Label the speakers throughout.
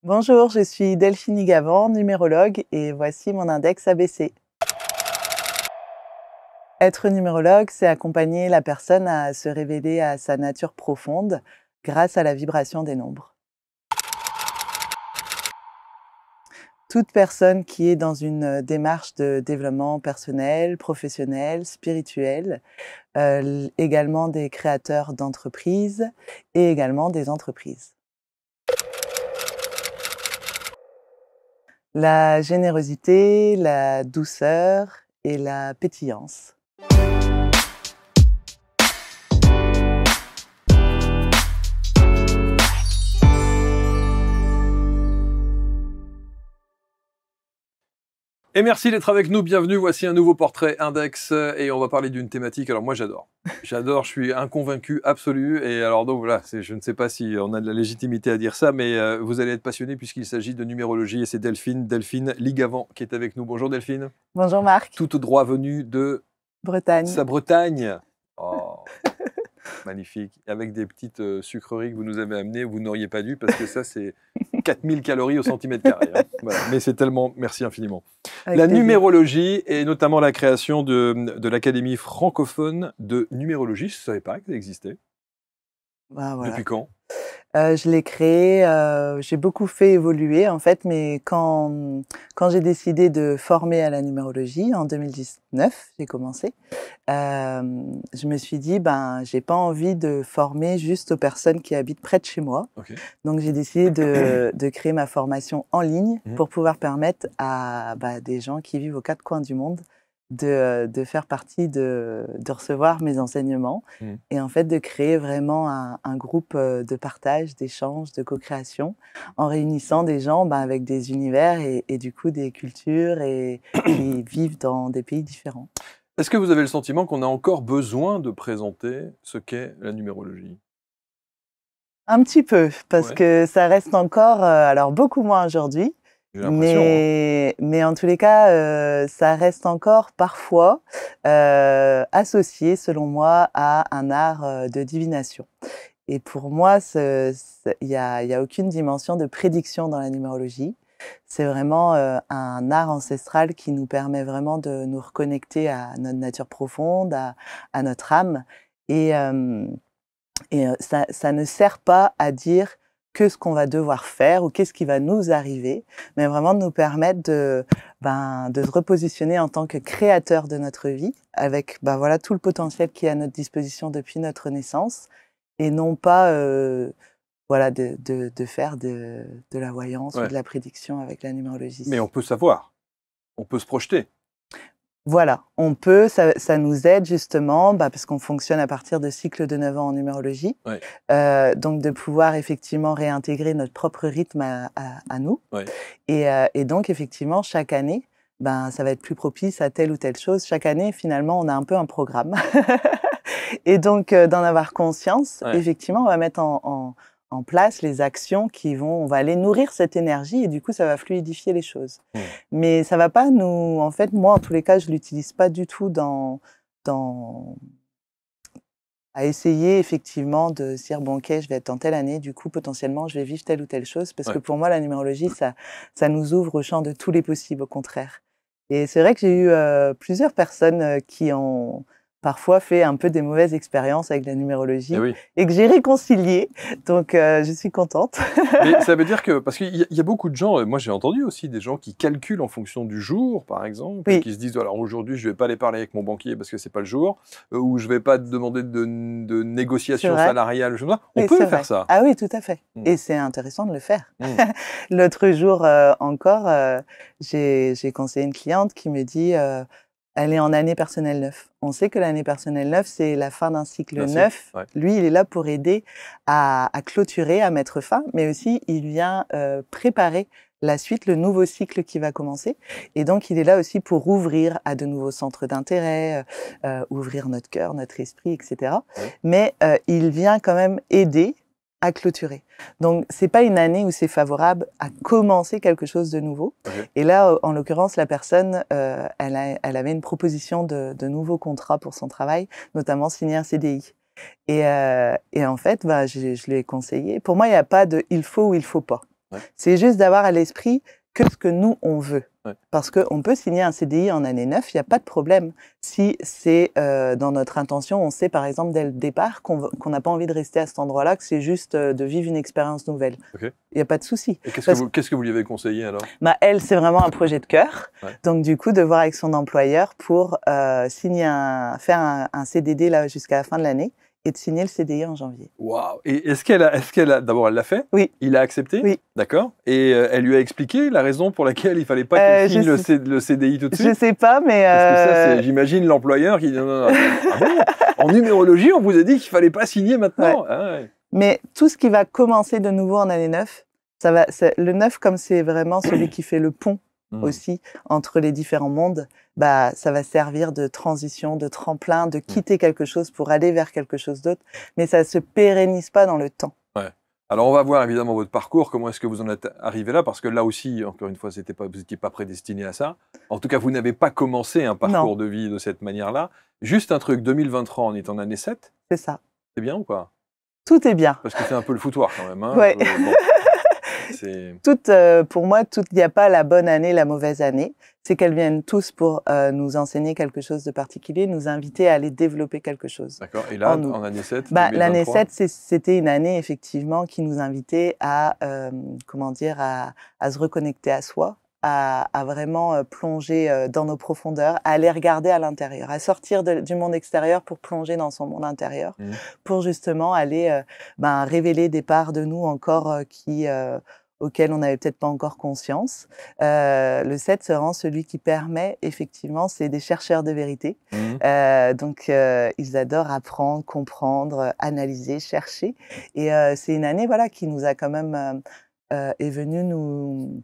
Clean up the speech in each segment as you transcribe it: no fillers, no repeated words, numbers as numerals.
Speaker 1: Bonjour, je suis Delphine Gavant, numérologue, et voici mon index ABC. Être numérologue, c'est accompagner la personne à se révéler à sa nature profonde grâce à la vibration des nombres. Toute personne qui est dans une démarche de développement personnel, professionnel, spirituel, également des créateurs d'entreprises et également des entreprises. La générosité, la douceur et la pétillance.
Speaker 2: Et merci d'être avec nous, bienvenue, voici un nouveau portrait index et on va parler d'une thématique, alors moi j'adore, je suis un convaincu absolu et alors donc voilà, je ne sais pas si on a de la légitimité à dire ça, mais vous allez être passionné puisqu'il s'agit de numérologie et c'est Delphine Ligavant qui est avec nous. Bonjour Delphine.
Speaker 1: Bonjour Marc.
Speaker 2: Tout droit venu de
Speaker 1: Bretagne.
Speaker 2: sa Bretagne. Oh, magnifique, avec des petites sucreries que vous nous avez amenées, vous n'auriez pas dû parce que ça c'est 4000 calories au centimètre carré. Hein. Voilà. Mais c'est tellement, merci infiniment.
Speaker 1: Avec
Speaker 2: la
Speaker 1: plaisir.
Speaker 2: Numérologie et notamment la création de l'Académie francophone de numérologie, je ne savais pas que ça existait.
Speaker 1: Bah, voilà.
Speaker 2: Depuis quand?
Speaker 1: Je l'ai créé, j'ai beaucoup fait évoluer en fait, mais quand j'ai décidé de former à la numérologie, en 2019, j'ai commencé, je me suis dit: «Ben, j'ai pas envie de former juste aux personnes qui habitent près de chez moi».
Speaker 2: Okay.
Speaker 1: Donc j'ai décidé de créer ma formation en ligne pour
Speaker 2: Mmh.
Speaker 1: pouvoir permettre à, des gens qui vivent aux 4 coins du monde de faire partie de recevoir mes enseignements
Speaker 2: Mmh.
Speaker 1: et en fait de créer vraiment un groupe, de partage, d'échange, de co-création en réunissant des gens, avec des univers et du coup des cultures et qui vivent dans des pays différents.
Speaker 2: Est-ce que vous avez le sentiment qu'on a encore besoin de présenter ce qu'est la numérologie?
Speaker 1: Un petit peu, parce
Speaker 2: Ouais,
Speaker 1: que ça reste encore, alors beaucoup moins aujourd'hui,
Speaker 2: j'ai l'impression, hein.
Speaker 1: mais en tous les cas, ça reste encore parfois, associé selon moi à un art, de divination et pour moi il y a aucune dimension de prédiction dans la numérologie. C'est vraiment, un art ancestral qui nous permet vraiment de nous reconnecter à notre nature profonde, à notre âme et ça ne sert pas à dire que ce qu'on va devoir faire ou qu'est-ce qui va nous arriver, mais vraiment de nous permettre de se repositionner en tant que créateur de notre vie avec, voilà, tout le potentiel qui est à notre disposition depuis notre naissance et non pas, voilà, de faire de la voyance ou
Speaker 2: Ouais.
Speaker 1: de la prédiction avec la
Speaker 2: Mais
Speaker 1: numérologie.
Speaker 2: on peut savoir, on peut se projeter.
Speaker 1: Voilà, on peut, ça nous aide justement, parce qu'on fonctionne à partir de cycles de 9 ans en numérologie,
Speaker 2: Ouais,
Speaker 1: donc de pouvoir effectivement réintégrer notre propre rythme à nous
Speaker 2: ouais.
Speaker 1: et donc effectivement chaque année, ça va être plus propice à telle ou telle chose. Chaque année finalement, on a un peu un programme et donc d'en avoir conscience,
Speaker 2: Ouais.
Speaker 1: effectivement, on va mettre en place les actions on va aller nourrir cette énergie et du coup, ça va fluidifier les choses.
Speaker 2: Mmh.
Speaker 1: Mais ça va pas nous en fait, moi, en tous les cas, je l'utilise pas du tout dans à essayer effectivement de se dire: «Bon OK, je vais être en telle année, du coup, potentiellement, je vais vivre telle ou telle chose». Parce que
Speaker 2: Ouais.
Speaker 1: pour moi, la numérologie, ça nous ouvre au champ de tous les possibles, au contraire. Et c'est vrai que j'ai eu, plusieurs personnes, qui ont parfois fait un peu des mauvaises expériences avec la
Speaker 2: Eh
Speaker 1: numérologie
Speaker 2: oui.
Speaker 1: et que j'ai réconciliées, donc je suis contente.
Speaker 2: Mais ça veut dire que parce qu'il y a beaucoup de gens, moi j'ai entendu aussi des gens qui calculent en fonction du jour, par exemple, et
Speaker 1: Oui,
Speaker 2: qui se disent: «Alors aujourd'hui, je vais pas aller parler avec mon banquier parce que c'est pas le jour, ou je vais pas demander de
Speaker 1: c'est
Speaker 2: négociation
Speaker 1: vrai.
Speaker 2: salariale», je sais pas. On
Speaker 1: Oui,
Speaker 2: peut
Speaker 1: c'est
Speaker 2: faire
Speaker 1: vrai.
Speaker 2: ça.
Speaker 1: Ah oui, tout à fait
Speaker 2: Mmh.
Speaker 1: et c'est intéressant de le faire.
Speaker 2: Mmh.
Speaker 1: L'autre jour, encore, j'ai conseillé une cliente qui me dit, elle est en année personnelle 9. On sait que l'année personnelle 9, c'est la fin d'un cycle
Speaker 2: D'un cycle,
Speaker 1: 9.
Speaker 2: ouais.
Speaker 1: Lui, il est là pour aider à clôturer, à mettre fin, mais aussi il vient, préparer la suite, le nouveau cycle qui va commencer et donc il est là aussi pour ouvrir à de nouveaux centres d'intérêt, ouvrir notre cœur, notre esprit et cetera.
Speaker 2: Oui.
Speaker 1: Mais, il vient quand même aider à clôturer. Donc c'est pas une année où c'est favorable à commencer quelque chose de nouveau
Speaker 2: OK.
Speaker 1: et là, en l'occurrence, la personne, elle avait une proposition de nouveaux contrats pour son travail, notamment signer un CDI et en fait, je lui ai conseillé. Pour moi, il y a pas de «il faut» ou «il faut pas».
Speaker 2: Ouais.
Speaker 1: C'est juste d'avoir à l'esprit que ce que nous, on veut.
Speaker 2: Ouais.
Speaker 1: Parce qu'on peut signer un CDI en année 9, il n'y a pas de problème. Si c'est dans notre intention, on sait par exemple dès le départ qu'on n'a pas envie de rester à cet endroit-là, que c'est juste de vivre une expérience nouvelle.
Speaker 2: Ok.
Speaker 1: Il n'y a pas de souci.
Speaker 2: Et qu'est-ce que vous lui avez conseillé alors?
Speaker 1: Bah, elle, c'est vraiment un projet de cœur.
Speaker 2: Ouais.
Speaker 1: Donc, du coup, de voir avec son employeur pour faire un CDD là jusqu'à la fin de l'année et de signer le CDI en janvier.
Speaker 2: Waouh! Et d'abord, elle l'a fait?
Speaker 1: Oui.
Speaker 2: Il a accepté?
Speaker 1: Oui.
Speaker 2: D'accord. Et elle lui a expliqué la raison pour laquelle il fallait pas qu'elle signe le CDI tout de suite?
Speaker 1: Je sais pas, mais...
Speaker 2: Parce que ça, c'est, j'imagine l'employeur qui dit non, ah bon? En numérologie, on vous a dit qu'il fallait pas signer maintenant?
Speaker 1: Ouais.
Speaker 2: Ah ouais.
Speaker 1: Mais tout ce qui va commencer de nouveau en année 9, le 9, comme c'est vraiment celui qui fait le pont aussi entre les différents mondes, bah, ça va servir de transition, de tremplin, de quitter quelque chose pour aller vers quelque chose d'autre. Mais ça se pérennise pas dans le temps.
Speaker 2: Ouais. Alors, on va voir évidemment votre parcours, comment est-ce que vous en êtes arrivé là, parce que là aussi, encore une fois, vous n'étiez pas prédestiné à ça. En tout cas, vous n'avez pas commencé un parcours de vie de cette manière-là. Juste un truc, 2023, on est en année 7.
Speaker 1: C'est ça.
Speaker 2: C'est bien ou pas?
Speaker 1: Tout est bien.
Speaker 2: Parce que c'est un peu le foutoir quand même. Hein.
Speaker 1: Ouais.
Speaker 2: Bon,
Speaker 1: pour moi, il n'y a pas la bonne année, la mauvaise année. C'est qu'elles viennent tous pour nous enseigner quelque chose de particulier, nous inviter à aller développer quelque chose.
Speaker 2: D'accord. Et là, en année 7,
Speaker 1: l'année 7, c'était une année effectivement qui nous invitait à, à se reconnecter à soi, à vraiment plonger dans nos profondeurs, à aller regarder à l'intérieur, à sortir du monde extérieur pour plonger dans son monde intérieur, pour justement aller révéler des parts de nous encore auxquelles on n'avait peut-être pas encore conscience. Le 7, c'est vraiment celui qui permet, effectivement, c'est des chercheurs de vérité. Donc, ils adorent apprendre, comprendre, analyser, chercher. Et c'est une année qui nous a quand même est venue nous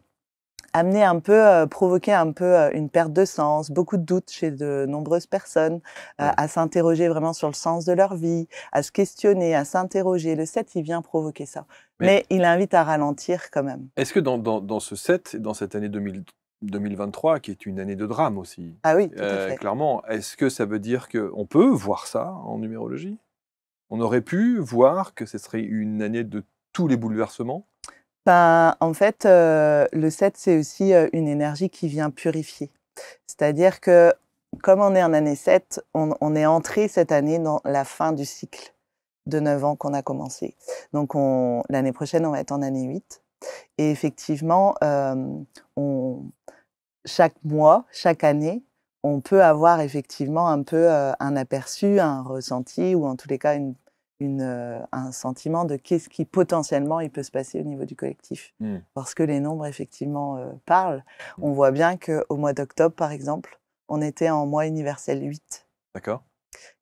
Speaker 1: amener un peu, provoquer un peu une perte de sens, beaucoup de doutes chez de nombreuses personnes, à s'interroger vraiment sur le sens de leur vie, à se questionner, à s'interroger. Le 7, il vient provoquer ça. Mais il invite à ralentir quand même.
Speaker 2: Est-ce que dans ce 7, dans cette année 2023, qui est une année de drame aussi,
Speaker 1: ah oui, tout à fait.
Speaker 2: clairement, est-ce que ça veut dire qu'on peut voir ça en numérologie? On aurait pu voir que ce serait une année de tous les bouleversements?
Speaker 1: En fait, le 7, c'est aussi une énergie qui vient purifier. C'est-à-dire que, comme on est en année 7, on est entré cette année dans la fin du cycle de 9 ans qu'on a commencé. Donc, l'année prochaine, on va être en année 8. Et effectivement, chaque mois, chaque année, on peut avoir effectivement un peu un aperçu, un ressenti, ou en tous les cas, un sentiment de qu'est-ce qui potentiellement il peut se passer au niveau du collectif. Parce que les nombres, effectivement, parlent. On voit bien qu'au mois d'octobre, par exemple, on était en mois universel 8.
Speaker 2: D'accord.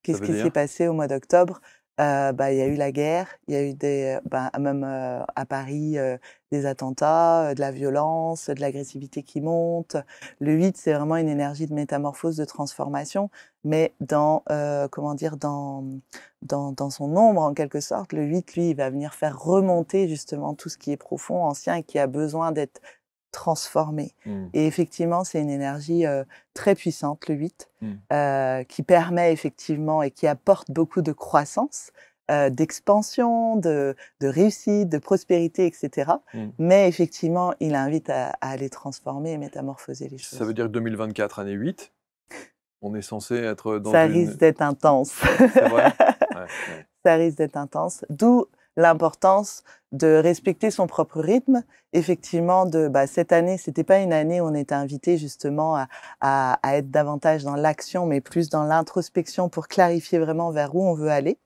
Speaker 1: Qu'est-ce qui s'est passé au mois d'octobre? Il y a eu la guerre, il y a eu même à Paris des attentats, de la violence, de l'agressivité qui monte. Le 8, c'est vraiment une énergie de métamorphose, de transformation, mais dans son ombre en quelque sorte. Le 8, lui, il va venir faire remonter justement tout ce qui est profond, ancien et qui a besoin d'être transformé. Et effectivement, c'est une énergie très puissante, le 8, qui permet effectivement et qui apporte beaucoup de croissance, d'expansion, de réussite, de prospérité, etc. Mais effectivement, il invite à aller transformer et métamorphoser les choses.
Speaker 2: Ça veut dire que 2024, année 8, on est censé être dans
Speaker 1: Ça risque d'être intense.
Speaker 2: C'est vrai?
Speaker 1: Ça risque d'être intense, d'où l'importance de respecter son propre rythme. Effectivement, cette année, c'était pas une année où on était invité justement à être davantage dans l'action, mais plus dans l'introspection pour clarifier vraiment vers où on veut aller.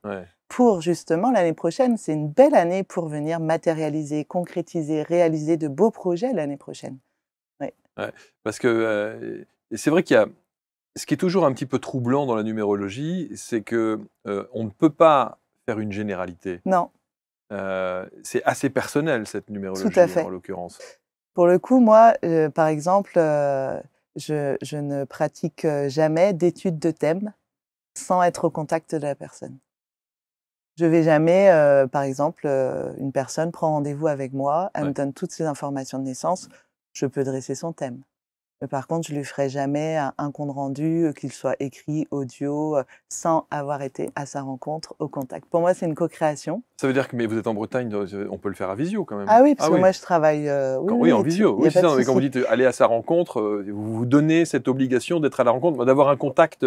Speaker 1: Pour justement, l'année prochaine, c'est une belle année pour venir matérialiser, concrétiser, réaliser de beaux projets l'année prochaine.
Speaker 2: Parce que c'est vrai qu'il y a... Ce qui est toujours un petit peu troublant dans la numérologie, c'est que on ne peut pas faire une généralité.
Speaker 1: Non.
Speaker 2: C'est assez personnel, cette numérologie,
Speaker 1: tout à fait.
Speaker 2: En l'occurrence.
Speaker 1: Pour le coup, moi, par exemple, je ne pratique jamais d'études de thème sans être au contact de la personne. Je vais jamais, par exemple, une personne prend rendez-vous avec moi, elle me donne toutes ses informations de naissance, je peux dresser son thème. Mais par contre, je lui ferai jamais un compte rendu, qu'il soit écrit, audio, sans avoir été à sa rencontre, au contact. Pour moi, c'est une co-création.
Speaker 2: Ça veut dire que mais vous êtes en Bretagne, on peut le faire à visio quand même?
Speaker 1: Ah oui, parce
Speaker 2: Ah
Speaker 1: que
Speaker 2: oui.
Speaker 1: moi je travaille, oui,
Speaker 2: Oui,
Speaker 1: oui,
Speaker 2: en
Speaker 1: et tout,
Speaker 2: visio,
Speaker 1: il y
Speaker 2: oui,
Speaker 1: a
Speaker 2: c'est
Speaker 1: pas de
Speaker 2: ça. Mais quand vous
Speaker 1: souci.
Speaker 2: dites aller à sa rencontre, vous vous donnez cette obligation d'être à la rencontre, d'avoir un contact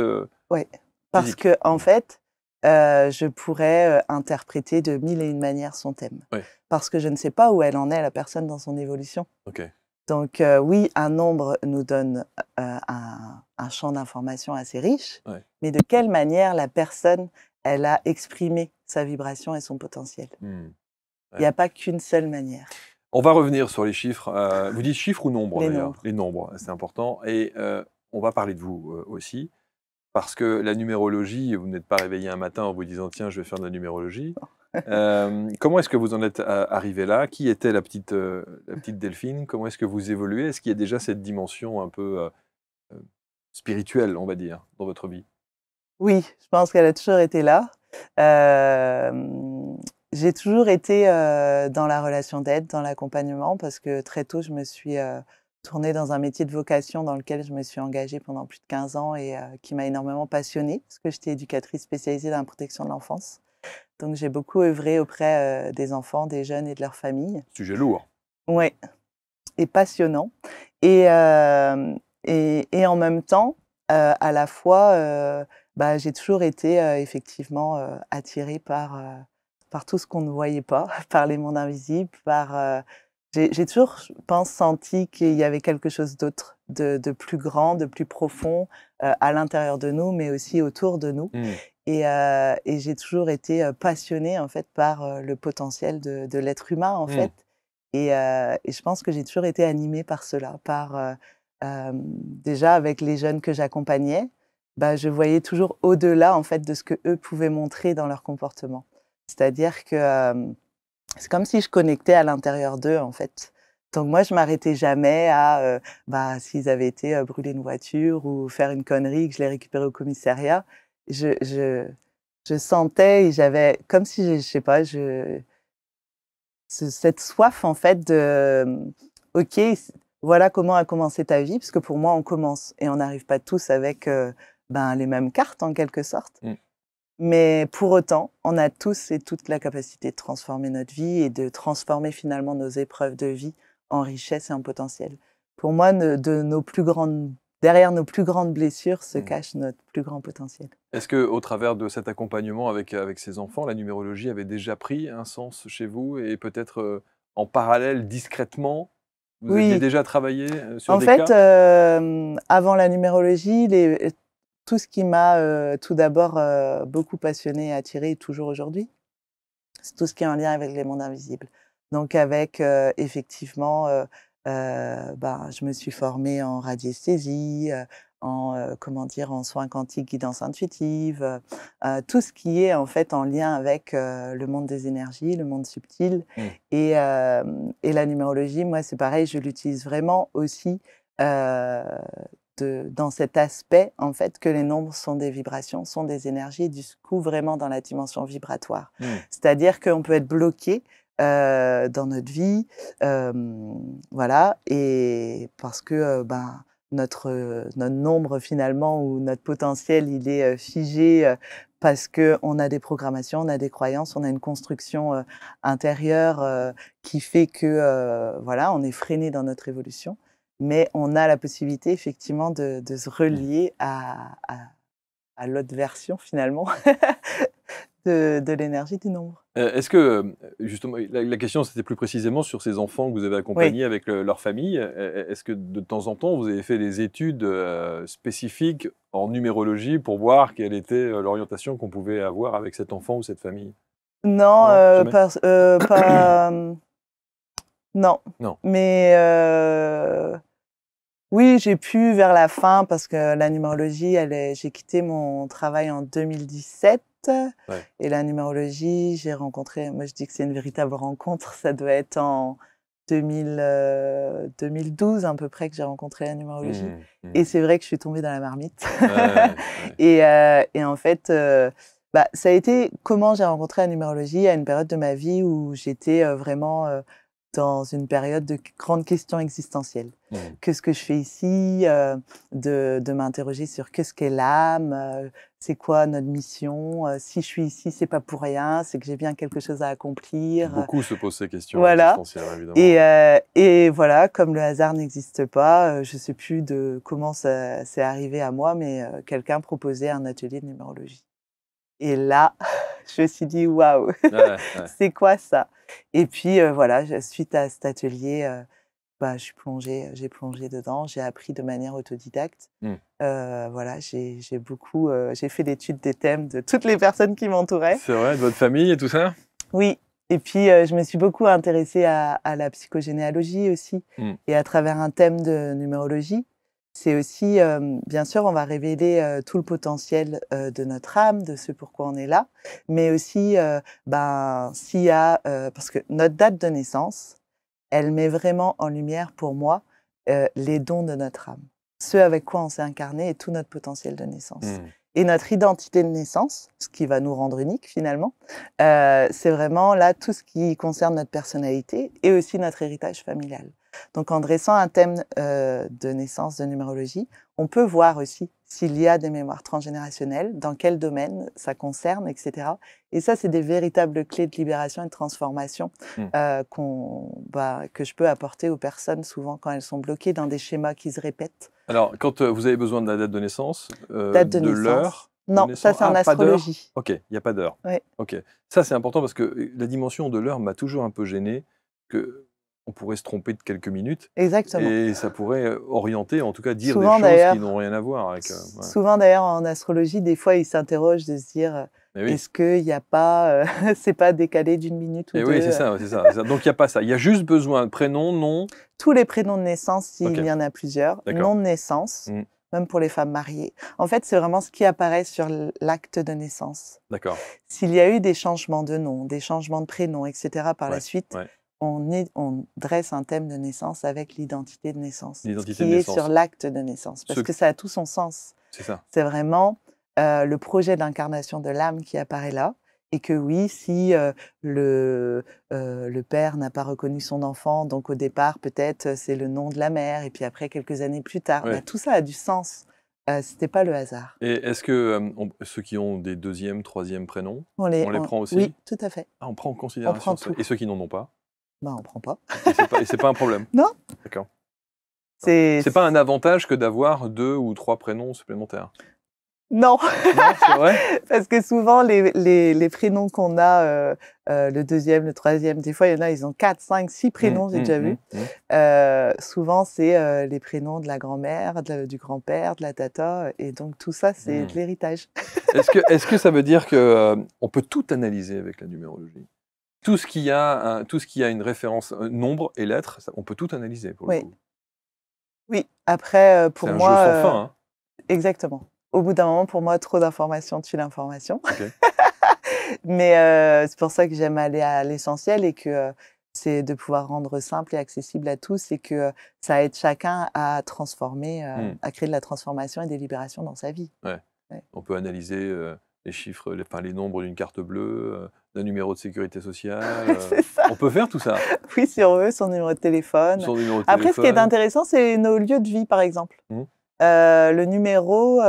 Speaker 1: Ouais, parce
Speaker 2: physique.
Speaker 1: qu'en fait, je pourrais, interpréter de 1001 manières son thème.
Speaker 2: Ouais,
Speaker 1: Parce que je ne sais pas où elle en est, la personne, dans son évolution.
Speaker 2: ok.
Speaker 1: Donc oui, un nombre nous donne, un champ d'information assez riche,
Speaker 2: Ouais.
Speaker 1: mais de quelle manière la personne, elle a exprimé sa vibration et son potentiel?
Speaker 2: Hmm.
Speaker 1: Il n'y a pas qu'une seule manière.
Speaker 2: On va revenir sur les chiffres. Vous dites chiffres ou nombres
Speaker 1: Les
Speaker 2: d'ailleurs?
Speaker 1: nombres.
Speaker 2: Les nombres, c'est important. Et on va parler de vous aussi. Parce que la numérologie, vous n'êtes pas réveillé un matin en vous disant tiens, je vais faire de la numérologie. Comment est-ce que vous en êtes arrivé là? Qui était la petite Delphine? Comment est-ce que vous évoluez? Est-ce qu'il y a déjà cette dimension un peu spirituelle, on va dire, dans votre vie?
Speaker 1: Oui, je pense qu'elle a toujours été là. J'ai toujours été, dans la relation d'aide, dans l'accompagnement, parce que très tôt, je me suis, tournée dans un métier de vocation dans lequel je me suis engagée pendant plus de 15 ans et qui m'a énormément passionnée, parce que j'étais éducatrice spécialisée dans la protection de l'enfance. Donc j'ai beaucoup œuvré auprès, des enfants, des jeunes et de leurs familles.
Speaker 2: Sujet lourd.
Speaker 1: Ouais, et passionnant. Et en même temps, à la fois, bah, j'ai toujours été, effectivement, attirée par tout ce qu'on ne voyait pas, par les mondes invisibles, j'ai toujours, je pense, senti qu'il y avait quelque chose d'autre, de plus grand, de plus profond, à l'intérieur de nous, mais aussi autour de nous.
Speaker 2: Hmm.
Speaker 1: Et j'ai toujours été, passionnée, en fait, par, le potentiel de l'être humain, en
Speaker 2: Hmm.
Speaker 1: fait. Et je pense que j'ai toujours été animée par cela, déjà avec les jeunes que j'accompagnais, bah, je voyais toujours au-delà, en fait, de ce qu'eux pouvaient montrer dans leur comportement. C'est-à-dire que, c'est comme si je connectais à l'intérieur d'eux, en fait. Donc moi, je m'arrêtais jamais à, bah, s'ils avaient été, brûler une voiture ou faire une connerie, que je les récupérais au commissariat, je je je sentais et j'avais comme si je sais pas, cette soif en fait de, OK, voilà comment a commencé ta vie, parce que pour moi on commence et on n'arrive pas tous avec, ben, les mêmes cartes en quelque sorte.
Speaker 2: Hmm.
Speaker 1: Mais pour autant, on a tous et toutes la capacité de transformer notre vie et de transformer finalement nos épreuves de vie en richesse et en potentiel. Pour moi, derrière nos plus grandes blessures se
Speaker 2: Hmm.
Speaker 1: cache notre plus grand potentiel.
Speaker 2: Est-ce que, au travers de cet accompagnement avec ces enfants, la numérologie avait déjà pris un sens chez vous et peut-être en parallèle, discrètement, vous aviez
Speaker 1: Oui,
Speaker 2: déjà travaillé sur
Speaker 1: en
Speaker 2: des
Speaker 1: fait,
Speaker 2: cas?
Speaker 1: avant la numérologie, tout ce qui m'a, tout d'abord, beaucoup passionnée et attirée, et toujours aujourd'hui, c'est tout ce qui est en lien avec les mondes invisibles. Donc avec, effectivement, ben, je me suis formée en radiesthésie, comment dire? En soins quantiques, guidance intuitive, tout ce qui est en fait en lien avec, le monde des énergies, le monde subtil.
Speaker 2: Hmm.
Speaker 1: Et la numérologie, moi, c'est pareil, je l'utilise vraiment aussi, heu, dans cet aspect, en fait, que les nombres sont des vibrations, sont des énergies, du coup, vraiment dans la dimension vibratoire.
Speaker 2: Hmm.
Speaker 1: C'est-à-dire qu'on peut être bloqué, dans notre vie, voilà, et parce que, ben, notre nombre finalement ou notre potentiel, il est, figé, parce qu'on a des programmations, on a des croyances, on a une construction, intérieure, qui fait que, voilà, on est freiné dans notre évolution. Mais on a la possibilité effectivement de se
Speaker 2: Hmm.
Speaker 1: relier à l'autre version finalement de l'énergie du nombre.
Speaker 2: Est-ce que, justement, la question, c'était plus précisément sur ces enfants que vous avez
Speaker 1: Oui.
Speaker 2: accompagnés avec leur famille. Est-ce que de temps en temps, vous avez fait des études spécifiques en numérologie pour voir quelle était l'orientation qu'on pouvait avoir avec cet enfant ou cette famille?
Speaker 1: Non,
Speaker 2: Non, jamais?
Speaker 1: pas, non,
Speaker 2: Non.
Speaker 1: mais oui, j'ai pu vers la fin parce que la numérologie, j'ai quitté mon travail en 2017
Speaker 2: Ouais.
Speaker 1: et la numérologie, j'ai rencontré, moi je dis que c'est une véritable rencontre, ça doit être en 2012 à peu près que j'ai rencontré la numérologie,
Speaker 2: Mmh, mmh.
Speaker 1: et c'est vrai que je suis tombée dans la marmite.
Speaker 2: Ouais, ouais, ouais.
Speaker 1: Et en fait, bah, ça a été comment j'ai rencontré la numérologie à une période de ma vie où j'étais, vraiment, dans une période de grandes questions existentielles.
Speaker 2: Mmh.
Speaker 1: Qu'est-ce que je fais ici? De m'interroger sur qu'est-ce qu'est l'âme? C'est quoi notre mission? Si je suis ici, c'est pas pour rien, c'est que j'ai bien quelque chose à accomplir.
Speaker 2: Beaucoup se posent ces questions
Speaker 1: Voilà.
Speaker 2: existentielles, évidemment.
Speaker 1: Et voilà, comme le hasard n'existe pas, je sais plus de comment ça c'est arrivé à moi, mais quelqu'un proposait un atelier de numérologie. Et là, je me suis dit: «Waouh,
Speaker 2: Ouais, ouais.
Speaker 1: c'est quoi ça?» Et puis, voilà, suite à cet atelier, bah, j'ai plongé dedans, j'ai appris de manière autodidacte.
Speaker 2: Mmh.
Speaker 1: Voilà, j'ai beaucoup, j'ai fait l'étude des thèmes de toutes les personnes qui m'entouraient.
Speaker 2: C'est vrai, de votre famille et tout ça?
Speaker 1: Oui, et puis, je me suis beaucoup intéressée à la psychogénéalogie aussi,
Speaker 2: Mmh.
Speaker 1: et à travers un thème de numérologie, c'est aussi, bien sûr, on va révéler, tout le potentiel, de notre âme, de ce pourquoi on est là, mais aussi, ben, s'il y a, parce que notre date de naissance, elle met vraiment en lumière pour moi, les dons de notre âme. Ce avec quoi on s'est incarné et tout notre potentiel de naissance.
Speaker 2: Mmh.
Speaker 1: Et notre identité de naissance, ce qui va nous rendre uniques finalement, c'est vraiment là tout ce qui concerne notre personnalité et aussi notre héritage familial. Donc en dressant un thème de naissance de numérologie, on peut voir aussi s'il y a des mémoires transgénérationnelles, dans quel domaine ça concerne, etc. Et ça, c'est des véritables clés de libération et de transformation
Speaker 2: Mmh.
Speaker 1: que je peux apporter aux personnes souvent quand elles sont bloquées dans des schémas qui se répètent.
Speaker 2: Alors, quand vous avez besoin de la date de naissance,
Speaker 1: Date de
Speaker 2: de
Speaker 1: naissance.
Speaker 2: l'heure de
Speaker 1: Non, ça
Speaker 2: naissance.
Speaker 1: c'est en
Speaker 2: Ah, pas d'heure?
Speaker 1: astrologie.
Speaker 2: Ok, il n'y a pas d'heure.
Speaker 1: Ouais.
Speaker 2: Ok. Ça, c'est important parce que la dimension de l'heure m'a toujours un peu gêné, que on pourrait se tromper de quelques minutes
Speaker 1: Exactement.
Speaker 2: et ça pourrait orienter, en tout cas dire
Speaker 1: Souvent,
Speaker 2: des choses
Speaker 1: d'ailleurs,
Speaker 2: qui n'ont rien à voir avec. Ouais.
Speaker 1: Souvent d'ailleurs en astrologie, des fois ils s'interrogent de se dire
Speaker 2: Mais oui.
Speaker 1: est-ce qu'il n'y a pas, c'est pas décalé d'une minute ou
Speaker 2: Et
Speaker 1: deux.
Speaker 2: oui, c'est ça, c'est ça, c'est ça. Donc il n'y a pas ça. Il y a juste besoin de prénom, nom.
Speaker 1: Tous les prénoms de naissance, s'il
Speaker 2: Ok.
Speaker 1: y en a plusieurs,
Speaker 2: D'accord.
Speaker 1: nom de naissance,
Speaker 2: Mm.
Speaker 1: même pour les femmes mariées. En fait, c'est vraiment ce qui apparaît sur l'acte de naissance.
Speaker 2: D'accord.
Speaker 1: S'il y a eu des changements de nom, des changements de prénom, etc. par la
Speaker 2: Ouais,
Speaker 1: suite,
Speaker 2: ouais.
Speaker 1: on dresse un thème de naissance avec l'identité de naissance,
Speaker 2: L'identité
Speaker 1: ce qui
Speaker 2: de
Speaker 1: est
Speaker 2: naissance.
Speaker 1: sur l'acte de naissance, parce que ça a tout son sens.
Speaker 2: C'est ça.
Speaker 1: C'est vraiment le projet d'incarnation de l'âme qui apparaît là, et que oui, si le père n'a pas reconnu son enfant, donc au départ peut-être c'est le nom de la mère, et puis après quelques années plus tard,
Speaker 2: Ouais.
Speaker 1: bah, tout ça a du sens. C'était pas le hasard.
Speaker 2: Et est-ce que ceux qui ont des deuxième, troisième prénoms, on les prend aussi?
Speaker 1: Oui, tout à fait.
Speaker 2: Ah, on prend en considération
Speaker 1: On prend
Speaker 2: ça.
Speaker 1: tout.
Speaker 2: Et ceux qui n'en ont pas?
Speaker 1: Bah, on prend pas.
Speaker 2: Et c'est pas un problème?
Speaker 1: Non.
Speaker 2: D'accord.
Speaker 1: C'est
Speaker 2: pas un avantage que d'avoir 2 ou 3 prénoms supplémentaires?
Speaker 1: Non,
Speaker 2: Non, c'est vrai?
Speaker 1: parce que souvent les prénoms qu'on a, le deuxième, le troisième, des fois il y en a, ils ont 4, 5, 6 prénoms, j'ai déjà vu. Souvent c'est les prénoms de la grand-mère, du grand-père, de la tata, et donc tout ça c'est de l'héritage.
Speaker 2: Est-ce que ça veut dire que on peut tout analyser avec la numérologie? Tout ce qui a une référence, nombre et lettres, on peut tout analyser pour le coup?
Speaker 1: Oui, après pour moi...
Speaker 2: C'est un jeu sans fin, hein?
Speaker 1: Exactement. Au bout d'un moment, pour moi, trop d'informations tue l'information.
Speaker 2: Okay.
Speaker 1: Mais c'est pour ça que j'aime aller à l'essentiel, et que c'est de pouvoir rendre simple et accessible à tous, et que ça aide chacun à transformer, à créer de la transformation et des libérations dans sa vie.
Speaker 2: Ouais.
Speaker 1: Ouais.
Speaker 2: On peut analyser les chiffres, les nombres d'une carte bleue, d'un numéro de sécurité sociale.
Speaker 1: C'est ça.
Speaker 2: On peut faire tout ça?
Speaker 1: Oui, si on veut, son numéro de téléphone.
Speaker 2: Son numéro de
Speaker 1: Après, ce qui est
Speaker 2: téléphone.
Speaker 1: intéressant, c'est nos lieux de vie, par exemple. Le numéro,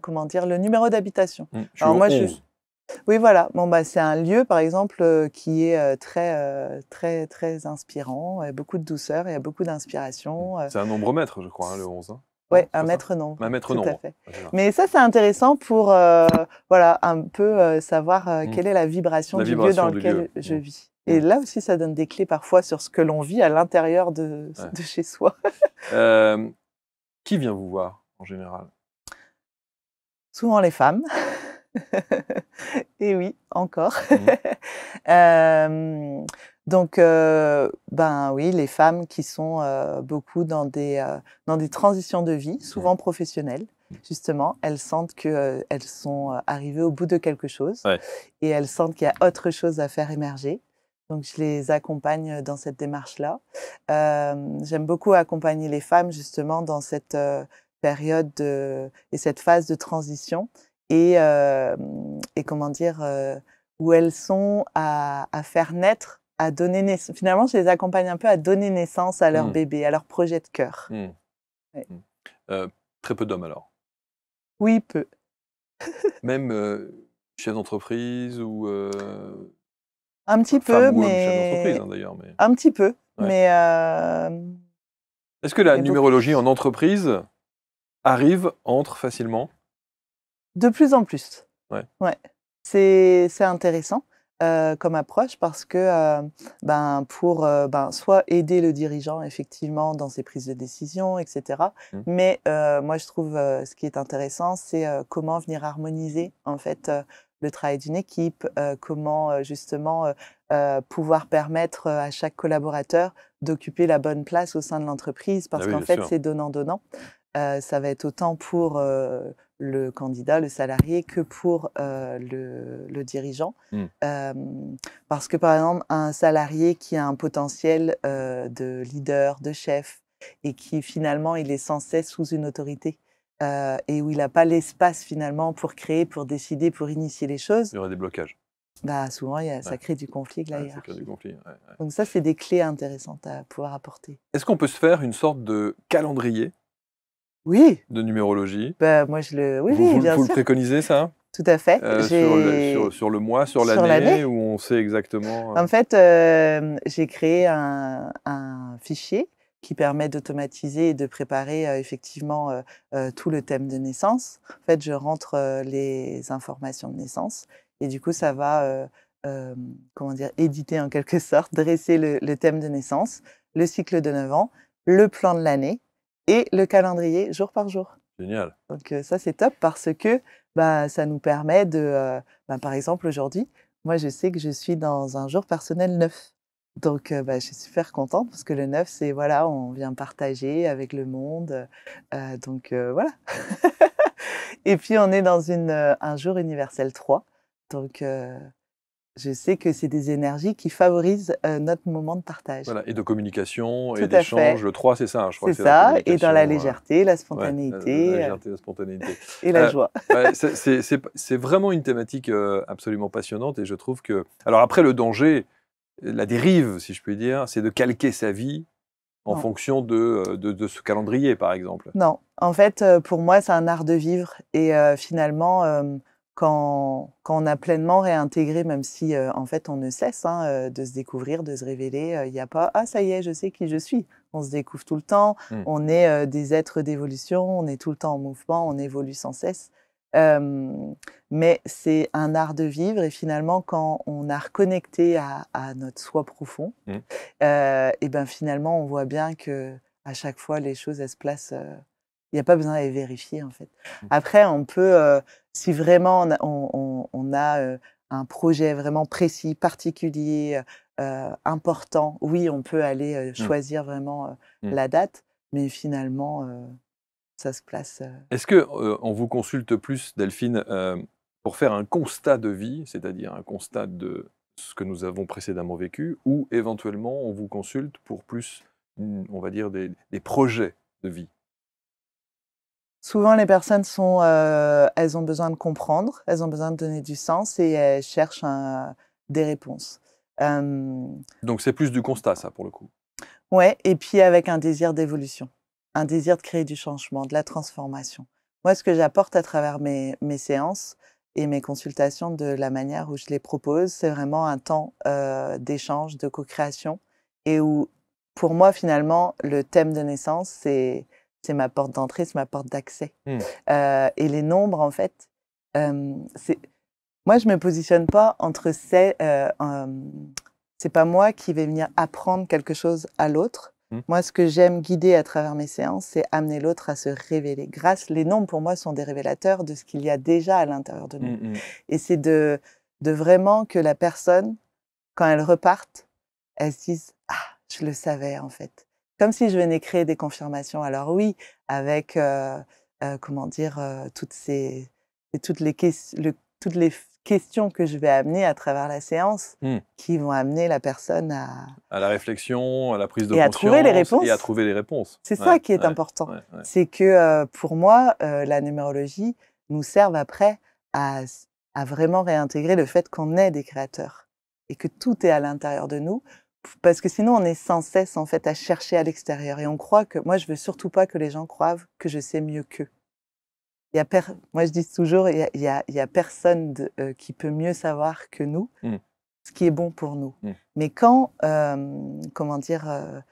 Speaker 1: comment dire, le numéro d'habitation.
Speaker 2: Alors moi, 11.
Speaker 1: Oui, voilà. Bon, bah, c'est un lieu, par exemple, qui est très, très inspirant, beaucoup de douceur, il y a beaucoup d'inspiration.
Speaker 2: C'est un nombre maître, je crois, hein, le 11. Hein.
Speaker 1: Oui, un maître nombre.
Speaker 2: Un maître
Speaker 1: tout
Speaker 2: nombre.
Speaker 1: À fait. Mais ça, c'est intéressant pour voilà, un peu savoir quelle est la vibration du lieu dans lequel je vis. Et là aussi, ça donne des clés parfois sur ce que l'on vit à l'intérieur de chez soi.
Speaker 2: Qui vient vous voir, en général?
Speaker 1: Souvent les femmes. Et oui, encore. Donc, ben oui, les femmes qui sont beaucoup dans des transitions de vie, souvent professionnelles, justement, elles sentent qu'elles sont arrivées au bout de quelque chose, et elles sentent qu'il y a autre chose à faire émerger. Donc, je les accompagne dans cette démarche-là. J'aime beaucoup accompagner les femmes, justement, dans cette période et cette phase de transition, et comment dire, où elles sont à faire naître à donner naissance. Finalement, je les accompagne un peu à donner naissance à leur bébé, à leur projet de cœur. Ouais.
Speaker 2: Très peu d'hommes alors?
Speaker 1: Oui, peu.
Speaker 2: Même, chef d'entreprise ou,
Speaker 1: Un petit
Speaker 2: femme
Speaker 1: peu,
Speaker 2: ou homme chef d'entreprise,
Speaker 1: mais
Speaker 2: hein, d'ailleurs, mais
Speaker 1: un petit peu,
Speaker 2: ouais.
Speaker 1: mais
Speaker 2: Est-ce que la
Speaker 1: mais beaucoup
Speaker 2: numérologie en entreprise entre facilement?
Speaker 1: de plus en plus.
Speaker 2: Ouais.
Speaker 1: Ouais, c'est intéressant, comme approche parce que, ben, pour, ben, soit aider le dirigeant effectivement dans ses prises de décision et cetera.
Speaker 2: Mmh.
Speaker 1: Mais, moi je trouve, ce qui est intéressant, c'est, comment venir harmoniser en fait, le travail d'une équipe, comment, justement, pouvoir permettre, à chaque collaborateur d'occuper la bonne place au sein de l'entreprise
Speaker 2: Ah
Speaker 1: parce
Speaker 2: oui,
Speaker 1: qu'en
Speaker 2: bien
Speaker 1: fait
Speaker 2: sûr.
Speaker 1: c'est donnant-donnant. Ça va être autant pour, le candidat, le salarié que pour, le dirigeant.
Speaker 2: Mmh.
Speaker 1: Parce que, par exemple, un salarié qui a un potentiel, de leader, de chef et qui finalement il est sans cesse sous une autorité, et où il a pas l'espace finalement pour créer, pour décider, pour initier les choses,
Speaker 2: Il y aurait des blocages.
Speaker 1: bah, souvent
Speaker 2: Ouais,
Speaker 1: ça crée du conflit avec la
Speaker 2: ouais, ça crée du
Speaker 1: hiérarchie.
Speaker 2: conflit, ouais, ouais.
Speaker 1: Donc ça, c'est des clés intéressantes à pouvoir apporter.
Speaker 2: Est-ce qu'on peut se faire une sorte de calendrier
Speaker 1: Oui,
Speaker 2: de numérologie?
Speaker 1: bah, moi je le oui,
Speaker 2: Vous
Speaker 1: oui,
Speaker 2: vous
Speaker 1: bien
Speaker 2: vous le
Speaker 1: sûr,
Speaker 2: préconisez ça?
Speaker 1: tout à fait.
Speaker 2: Sur le
Speaker 1: J'ai
Speaker 2: sur le mois, sur
Speaker 1: sur
Speaker 2: l'année,
Speaker 1: l'année.
Speaker 2: où on sait exactement,
Speaker 1: En fait, j'ai créé un fichier qui permet d'automatiser et de préparer, effectivement, tout le thème de naissance. En fait, je rentre, les informations de naissance et du coup, ça va, comment dire? Éditer en quelque sorte, dresser le thème de naissance, le cycle de 9 ans, le plan de l'année et le calendrier jour par jour.
Speaker 2: génial.
Speaker 1: Donc ça, c'est top parce que, bah, ça nous permet de, bah, par exemple, aujourd'hui, moi, je sais que je suis dans un jour personnel 9. Donc bah, je suis super contente parce que le 9, c'est voilà, on vient partager avec le monde, donc voilà. Et puis on est dans un jour universel 3. Donc je sais que c'est des énergies qui favorisent, notre moment de partage.
Speaker 2: Voilà, et de communication et
Speaker 1: Tout à
Speaker 2: d'échange.
Speaker 1: fait,
Speaker 2: Le 3, c'est ça, hein, je crois
Speaker 1: c'est
Speaker 2: que c'est la
Speaker 1: ça et dans la
Speaker 2: communication,
Speaker 1: légèreté, la
Speaker 2: ouais, la
Speaker 1: spontanéité,
Speaker 2: légèreté, la spontanéité.
Speaker 1: et la
Speaker 2: Heu,
Speaker 1: joie.
Speaker 2: ouais, c'est vraiment une thématique, absolument passionnante, et je trouve que alors après, le danger, la dérive, si je puis dire, c'est de calquer sa vie en
Speaker 1: Non.
Speaker 2: fonction de ce calendrier, par exemple.
Speaker 1: Non, en fait, pour moi, c'est un art de vivre et finalement, quand on a pleinement réintégré, même si, en fait, on ne cesse, hein, de se découvrir, de se révéler, il y a pas: «Ah ça y est, je sais qui je suis». On se découvre tout le temps,
Speaker 2: Mmh.
Speaker 1: on est, des êtres d'évolution, on est tout le temps en mouvement, on évolue sans cesse. Hem, mais c'est un art de vivre et finalement, quand on a reconnecté à notre soi profond,
Speaker 2: Mmh.
Speaker 1: et ben, finalement, on voit bien que à chaque fois, les choses, elles se placent, il y a pas besoin d'aller vérifier, en fait.
Speaker 2: Mmh.
Speaker 1: Après, on peut, si vraiment on a, un projet vraiment précis, particulier, important, oui, on peut aller,
Speaker 2: Mmh.
Speaker 1: choisir vraiment,
Speaker 2: Mmh.
Speaker 1: la date, mais finalement, ça se place,
Speaker 2: Est-ce que, on vous consulte plus, Delphine, pour faire un constat de vie, c'est-à-dire un constat de ce que nous avons précédemment vécu, ou éventuellement on vous consulte pour plus, on va dire des projets de vie?
Speaker 1: souvent les personnes sont, elles ont besoin de comprendre, elles ont besoin de donner du sens et elles cherchent des réponses. Hem
Speaker 2: Donc c'est plus du constat, ça, pour le coup?
Speaker 1: Ouais, et puis avec un désir d'évolution, un désir de créer du changement, de la transformation. Moi, ce que j'apporte à travers mes séances et mes consultations, de la manière où je les propose, c'est vraiment un temps, d'échange, de co-création et où, pour moi, finalement, le thème de naissance, c'est ma porte d'entrée, c'est ma porte d'accès.
Speaker 2: Mmh.
Speaker 1: Et les nombres, en fait, c'est moi, je me positionne pas entre ces, c'est pas moi qui vais venir apprendre quelque chose à l'autre.
Speaker 2: Mmh.
Speaker 1: Moi, ce que j'aime guider à travers mes séances, c'est amener l'autre à se révéler. Les nombres, pour moi, sont des révélateurs de ce qu'il y a déjà à l'intérieur de nous.
Speaker 2: Mmh mh.
Speaker 1: Et c'est de vraiment que la personne, quand elle reparte, elle se dise: «Ah, je le savais, en fait». Comme si je venais créer des confirmations. Alors oui, avec, comment dire? Toutes les toutes les questions que je vais amener à travers la séance,
Speaker 2: Mmh.
Speaker 1: qui vont amener la personne à
Speaker 2: À la réflexion, à la prise de
Speaker 1: trouver les
Speaker 2: conscience et à
Speaker 1: réponses.
Speaker 2: trouver les réponses.
Speaker 1: C'est
Speaker 2: Ouais,
Speaker 1: ça qui est
Speaker 2: ouais,
Speaker 1: important.
Speaker 2: ouais, ouais.
Speaker 1: C'est que, pour moi, la numérologie nous serve après à vraiment réintégrer le fait qu'on est des créateurs et que tout est à l'intérieur de nous, parce que sinon on est sans cesse en fait à chercher à l'extérieur et on croit que moi je veux surtout pas que les gens croient que je sais mieux qu'eux. Moi je dis toujours il y a personne qui peut mieux savoir que nous ce qui est bon pour nous. Mais quand comment dire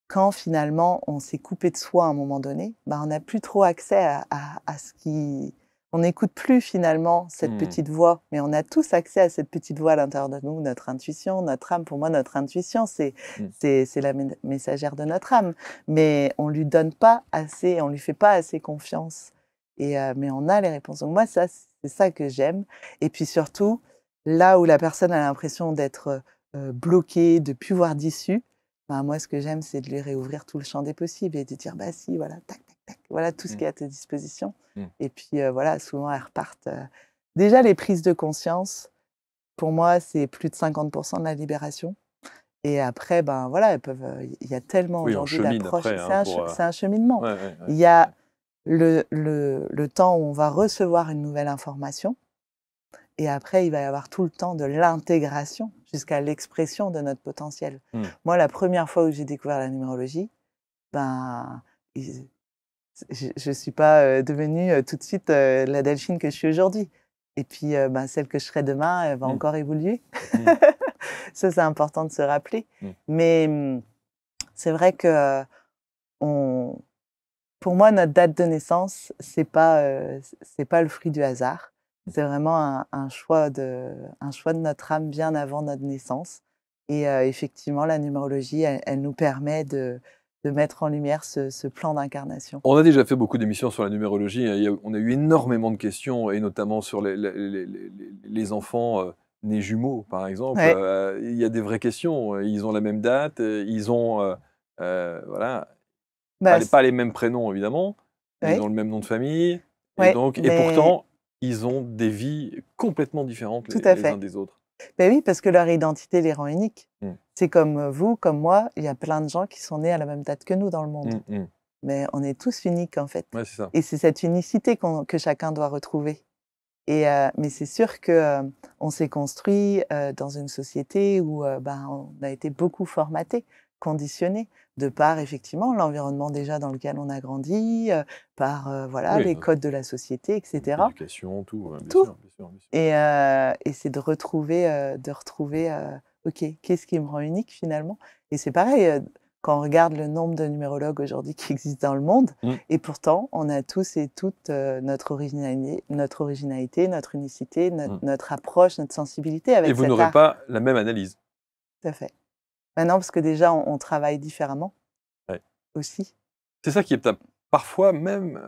Speaker 1: quand finalement on s'est coupé de soi à un moment donné, bah, on n'a plus trop accès à ce qui... On n'écoute plus finalement cette petite voix, mais on a tous accès à cette petite voix à l'intérieur de nous, notre intuition, notre âme. Pour moi, notre intuition, c'est la messagère de notre âme. Mais on lui donne pas assez, on lui fait pas assez confiance. Mais on a les réponses. Donc moi, c'est ça que j'aime. Et puis surtout, là où la personne a l'impression d'être bloquée, de ne plus voir d'issue, ben, moi, ce que j'aime, c'est de lui réouvrir tout le champ des possibles et de dire, bah si, voilà, tac, tac, tac, voilà tout ce qui est à ta disposition. Et puis, voilà, souvent, elles repartent. Déjà, les prises de conscience, pour moi, c'est plus de 50% de la libération. Et après, ben voilà, elles peuvent. Il y a tellement aujourd'hui d'approches. C'est un cheminement. Il y a le temps où on va recevoir une nouvelle information. Et après, il va y avoir tout le temps de l'intégration jusqu'à l'expression de notre potentiel. Moi, la première fois où j'ai découvert la numérologie, ben, je ne suis pas devenue tout de suite la Delphine que je suis aujourd'hui. Et puis, ben, celle que je serai demain, elle va encore évoluer. Ça, c'est important de se rappeler. Mais c'est vrai que pour moi, notre date de naissance, c'est pas le fruit du hasard. C'est vraiment un choix de notre âme bien avant notre naissance. Et effectivement, la numérologie, elle nous permet de mettre en lumière ce plan d'incarnation.
Speaker 2: On a déjà fait beaucoup d'émissions sur la numérologie. On a eu énormément de questions, et notamment sur les enfants nés jumeaux, par exemple. Il y a des vraies questions. Ils ont la même date, ils ont voilà, pas les mêmes prénoms, évidemment. Ils ont le même nom de famille. Et pourtant, ils ont des vies complètement différentes les uns des autres.
Speaker 1: Ben oui, parce que leur identité les rend uniques. C'est comme vous, comme moi, il y a plein de gens qui sont nés à la même date que nous dans le monde. Mais on est tous uniques, en fait.
Speaker 2: Ouais, c'est ça.
Speaker 1: Et c'est cette unicité que chacun doit retrouver. Mais c'est sûr qu'on s'est construit dans une société où on a été beaucoup formaté, conditionné, de par effectivement l'environnement déjà dans lequel on a grandi, par les codes de la société, etc.
Speaker 2: L'éducation, tout, bien sûr.
Speaker 1: Et c'est de retrouver, ok, qu'est-ce qui me rend unique finalement? Et c'est pareil, quand on regarde le nombre de numérologues aujourd'hui qui existent dans le monde, et pourtant, on a tous et toutes notre originalité, notre unicité, notre approche, notre sensibilité avec cet art.
Speaker 2: Et vous n'aurez pas la même analyse.
Speaker 1: Tout à fait. Non, parce que déjà, on travaille différemment aussi.
Speaker 2: C'est ça qui est parfois même,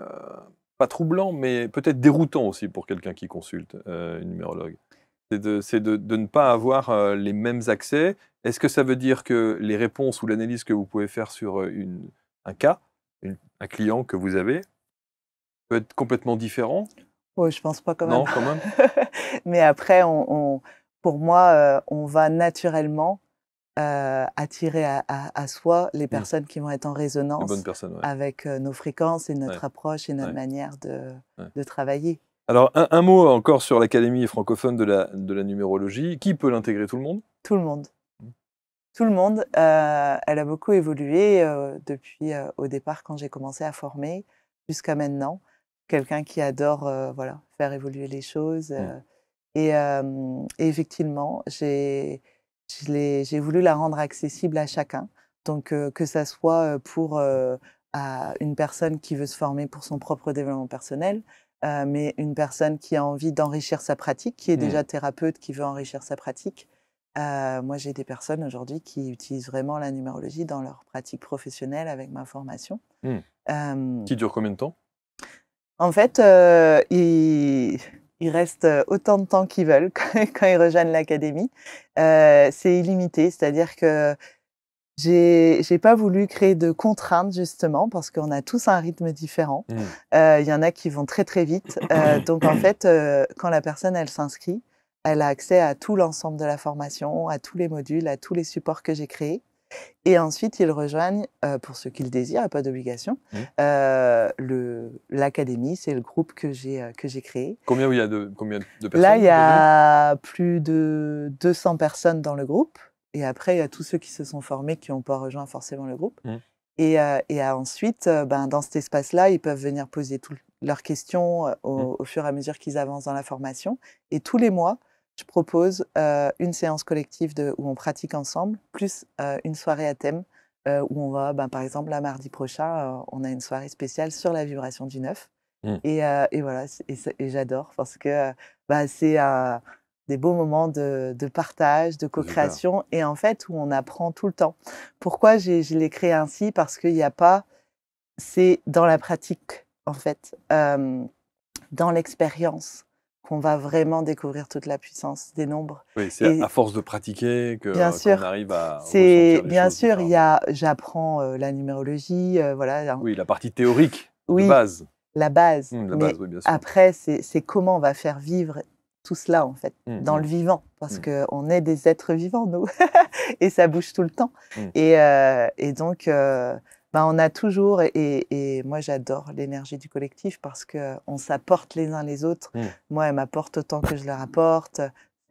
Speaker 2: pas troublant, mais peut-être déroutant aussi pour quelqu'un qui consulte une numérologue. C'est de ne pas avoir les mêmes accès. Est-ce que ça veut dire que les réponses ou l'analyse que vous pouvez faire sur un cas, un client que vous avez, peut être complètement différent?
Speaker 1: Oui, je pense pas quand même.
Speaker 2: Non, quand même.
Speaker 1: Mais après, pour moi, on va naturellement attirer à soi les personnes qui vont être en résonance avec nos fréquences et notre approche et notre manière de travailler. Alors,
Speaker 2: un mot encore sur l'Académie francophone de la numérologie. Qui peut l'intégrer? Tout le monde?
Speaker 1: Tout le monde. Tout le monde. Elle a beaucoup évolué depuis au départ quand j'ai commencé à former jusqu'à maintenant. Quelqu'un qui adore faire évoluer les choses. Et effectivement, j'ai voulu la rendre accessible à chacun. Donc, que ça soit pour une personne qui veut se former pour son propre développement personnel, mais une personne qui a envie d'enrichir sa pratique, qui est déjà thérapeute, qui veut enrichir sa pratique. Moi, j'ai des personnes aujourd'hui qui utilisent vraiment la numérologie dans leur pratique professionnelle avec ma formation.
Speaker 2: Qui dure combien de temps?
Speaker 1: En fait, ils restent autant de temps qu'ils veulent quand ils rejoignent l'académie. C'est illimité, c'est-à-dire que j'ai pas voulu créer de contraintes justement parce qu'on a tous un rythme différent. Il y en a qui vont très très vite. Donc en fait, quand la personne elle s'inscrit, elle a accès à tout l'ensemble de la formation, à tous les modules, à tous les supports que j'ai créés. Et ensuite, ils rejoignent, pour ceux qui le désirent, pas d'obligation, l'académie, c'est le groupe que j'ai créé.
Speaker 2: Combien il y a combien de personnes?
Speaker 1: Là, il y a plus de 200 personnes dans le groupe. Et après, il y a tous ceux qui se sont formés qui n'ont pas rejoint forcément le groupe. Et ensuite, dans cet espace-là, ils peuvent venir poser toutes leurs questions au fur et à mesure qu'ils avancent dans la formation. Et tous les mois, je propose une séance collective où on pratique ensemble, plus une soirée à thème où on va, par exemple, là, mardi prochain, on a une soirée spéciale sur la vibration du neuf. Et voilà, et j'adore parce que c'est des beaux moments de partage, de co-création et en fait où on apprend tout le temps. Pourquoi je l'ai créé ainsi? Parce qu'il n'y a pas, c'est dans la pratique en fait, dans l'expérience qu'on va vraiment découvrir toute la puissance des nombres.
Speaker 2: Oui, c'est à force de pratiquer qu'on arrive à ressentir les
Speaker 1: bien
Speaker 2: choses
Speaker 1: sûr, j'apprends la numérologie, voilà.
Speaker 2: Oui, la partie théorique de base.
Speaker 1: La base.
Speaker 2: La
Speaker 1: Mais
Speaker 2: base, oui, bien sûr.
Speaker 1: après, c'est comment on va faire vivre tout cela, en fait, dans le vivant. Parce qu'on est des êtres vivants, nous. Et ça bouge tout le temps. Et donc, on a toujours... Et moi, j'adore l'énergie du collectif parce qu'on s'apporte les uns les autres. Moi, elle m'apporte autant que je leur apporte.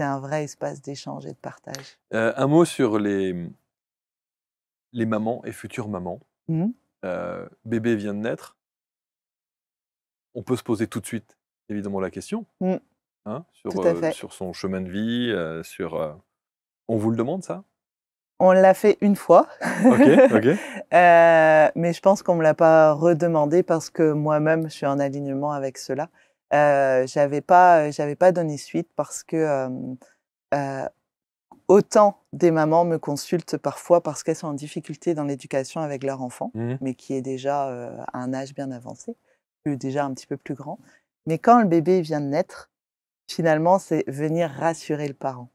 Speaker 1: C'est un vrai espace d'échange et de partage.
Speaker 2: Un mot sur les mamans et futures mamans. Bébé vient de naître. On peut se poser tout de suite, évidemment, la question sur son chemin de vie, on vous le demande, ça?
Speaker 1: On l'a fait une fois.
Speaker 2: Ok.
Speaker 1: Mais je pense qu'on ne me l'a pas redemandé parce que moi-même, je suis en alignement avec cela. J'avais pas donné suite parce que autant des mamans me consultent parfois parce qu'elles sont en difficulté dans l'éducation avec leur enfant, mais qui est déjà à un âge bien avancé, déjà un petit peu plus grand. Mais quand le bébé vient de naître, finalement, c'est venir rassurer le parent.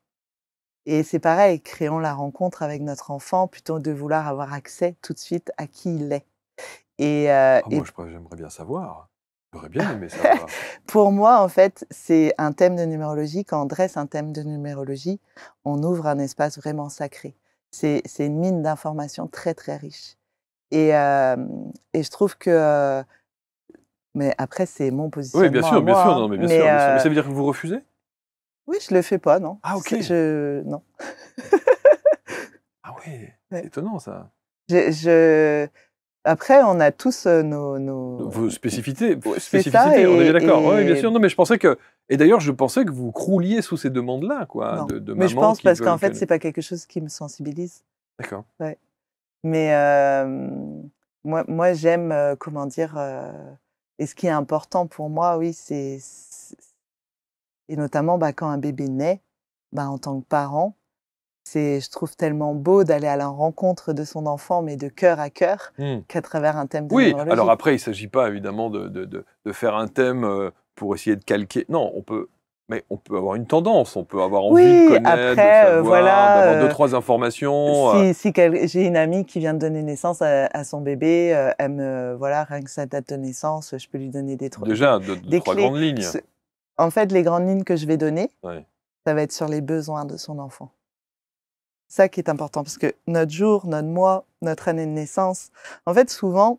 Speaker 1: Et c'est pareil, créons la rencontre avec notre enfant plutôt que de vouloir avoir accès tout de suite à qui il est.
Speaker 2: Moi, j'aimerais bien savoir. J'aurais bien aimé savoir.
Speaker 1: Pour moi, en fait, c'est un thème de numérologie. Quand on dresse un thème de numérologie, on ouvre un espace vraiment sacré. C'est une mine d'informations très, très riche. Et je trouve que... mais après, c'est mon positionnement.
Speaker 2: Oui, bien sûr, bien sûr. Non, mais bien sûr. Mais ça veut dire que vous refusez?
Speaker 1: Oui, je le fais pas, non.
Speaker 2: Ah, ok.
Speaker 1: Non.
Speaker 2: Ah oui, c'est étonnant, ça.
Speaker 1: Après, on a tous nos...
Speaker 2: Vos spécificités, on
Speaker 1: est
Speaker 2: bien d'accord. Oui, bien sûr. Non, mais je pensais que... Et d'ailleurs, je pensais que vous crouliez sous ces demandes-là, quoi.
Speaker 1: Non.
Speaker 2: De
Speaker 1: mais je pense parce qu'en fait, c'est pas quelque chose qui me sensibilise.
Speaker 2: D'accord.
Speaker 1: Ouais. Mais moi j'aime, comment dire... et ce qui est important pour moi, oui, c'est... Et notamment, quand un bébé naît, en tant que parent, je trouve tellement beau d'aller à la rencontre de son enfant, mais de cœur à cœur, qu'à travers un thème de numérologie.
Speaker 2: Alors après, il ne s'agit pas évidemment de faire un thème pour essayer de calquer. Non, mais on peut avoir une tendance, on peut avoir envie de connaître,
Speaker 1: après,
Speaker 2: de savoir, d'avoir 2-3 informations.
Speaker 1: Si j'ai une amie qui vient de donner naissance à son bébé, rien que sa date de naissance, je peux lui donner des
Speaker 2: Déjà,
Speaker 1: des
Speaker 2: 3
Speaker 1: clés.
Speaker 2: grandes lignes.
Speaker 1: En fait, les grandes lignes que je vais donner, ça va être sur les besoins de son enfant. Ça qui est important, parce que notre jour, notre mois, notre année de naissance, en fait, souvent,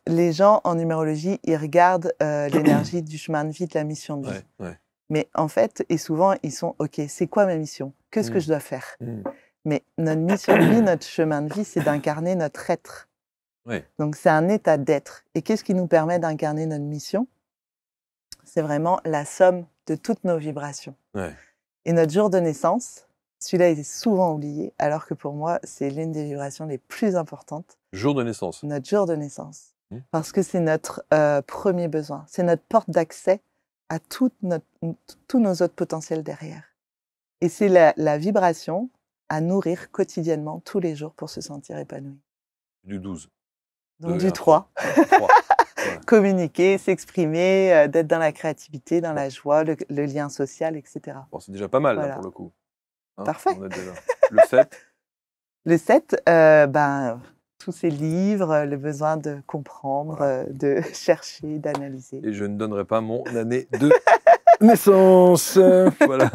Speaker 1: les gens en numérologie, ils regardent l'énergie du chemin de vie, de la mission de vie. Mais en fait, et souvent, ils sont, OK, c'est quoi ma mission? Qu'est-ce que je dois faire? Mais notre mission de vie, notre chemin de vie, c'est d'incarner notre être. Donc, c'est un état d'être. Et qu'est-ce qui nous permet d'incarner notre mission? C'est vraiment la somme de toutes nos vibrations. Et notre jour de naissance, celui-là, il est souvent oublié, alors que pour moi, c'est l'une des vibrations les plus importantes.
Speaker 2: Jour de naissance.
Speaker 1: Notre jour de naissance. Parce que c'est notre premier besoin. C'est notre porte d'accès à tous nos autres potentiels derrière. Et c'est la vibration à nourrir quotidiennement, tous les jours, pour se sentir épanoui.
Speaker 2: Du 12.
Speaker 1: Donc du 3. Communiquer, s'exprimer, d'être dans la créativité, dans la joie, le lien social, etc.
Speaker 2: Bon, c'est déjà pas mal, là, pour le coup.
Speaker 1: Parfait.
Speaker 2: On est déjà... Le 7.
Speaker 1: Le 7, tous ces livres, le besoin de comprendre, de chercher, d'analyser.
Speaker 2: Et je ne donnerai pas mon année de naissance. Voilà.